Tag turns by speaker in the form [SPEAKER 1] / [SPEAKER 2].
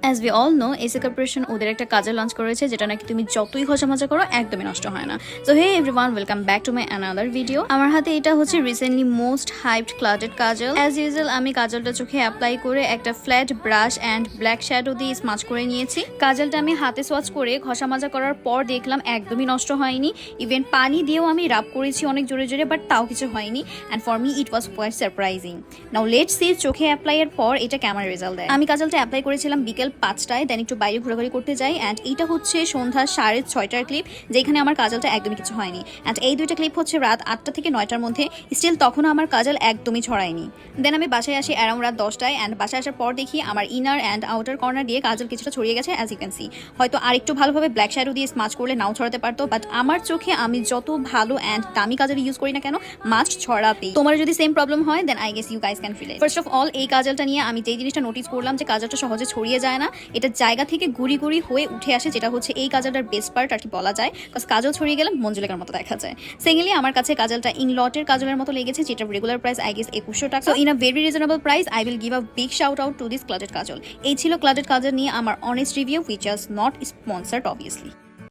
[SPEAKER 1] As we all know AC corporation ওদের একটা কাজল launch করেছে যেটা নাকি তুমি যতই ঘষা মাজা করো একদমই নষ্ট হয় না। So hey everyone, welcome back to my another video. আমার হাতে এটা হচ্ছে রিসেন্টলি মোস্ট হাইপড ক্লাউডেড কাজল। অ্যাজ ইউজুয়াল আমি কাজলটা চোখে অ্যাপ্লাই করে একটা flat brush and black shadow দিয়ে স্মাচ করে নিয়েছি। কাজলটা আমি হাতে সোয়াচ করে ঘষা মাজা করার পর দেখলাম একদমই নষ্ট হয়নি। ইভেন পানি দিয়েও আমি রাব করেছি অনেক জোরে জোরে, বাট তাও কিছু হয়নি। And for me it was quite surprising. Now let's see চোখে অ্যাপ্লাই এর পর এটা কেমন রেজাল্ট দেয়। আমি কাজলটা অ্যাপ্লাই করেছিলাম বিকেল 5টায়, দেন একটু বাইরে ঘোরাঘুরি করতে যাই। অ্যান্ড এইটা হচ্ছে সন্ধ্যা 6:30টার ক্লিপ, যেখানে আমার কাজলটা একদমই কিছু হয়নি। অ্যান্ড এই দুইটা ক্লিপ হচ্ছে রাত 8টা থেকে 9টার মধ্যে। স্টিল তখনও আমার কাজল একদমই ছড়ায়নি। দেন আমি বাসায় আসি অ্যারাউন্ড রাত 10টায়। অ্যান্ড বাসায় আসার পর দেখি আমার ইনার অ্যান্ড আউটার কর্নার দিয়ে কাজল কিছুটা ছড়িয়ে গেছে। অ্যাজ ইউ ক্যান সি, হয়তো আর একটু ভালোভাবে ব্ল্যাক শ্যাডো দিয়ে স্মাচ করলে নাও ছড়াতে পারতো, বাট আমার চোখে আমি যত ভালো অ্যান্ড দামি কাজল ইউজ করি না কেন মাস্ট ছড়াবেই। তোমার যদি সেম প্রবলেম হয় then I guess you guys can feel it. First of all এই কাজলটা নিয়ে আমি যেই জিনিসটা নোটিস করলাম যে কাজলটা সহজে ছড়িয়ে যায় না, এটা জায়গা থেকে গুড়ি গুড়ি হয়ে উঠে আসে, যেটা হচ্ছে এই কাজলটার বেস্ট পার্ট আর কি বলা যায়। বিকজ কাজল ছড়িয়ে গেলে মঞ্জুলেকার মতো দেখা যায়। সেকেন্ডলি আমার কাছে কাজলটা ইংলটের কাজলের মতো লেগেছে, যেটা রেগুলার প্রাইস আই গেস 2100 টাকা। So in a very reasonable price I will give a big shout out to this clouded kajal. এই ছিল ক্লাউডেড কাজল নিয়ে আমার honest review, which is not sponsored obviously.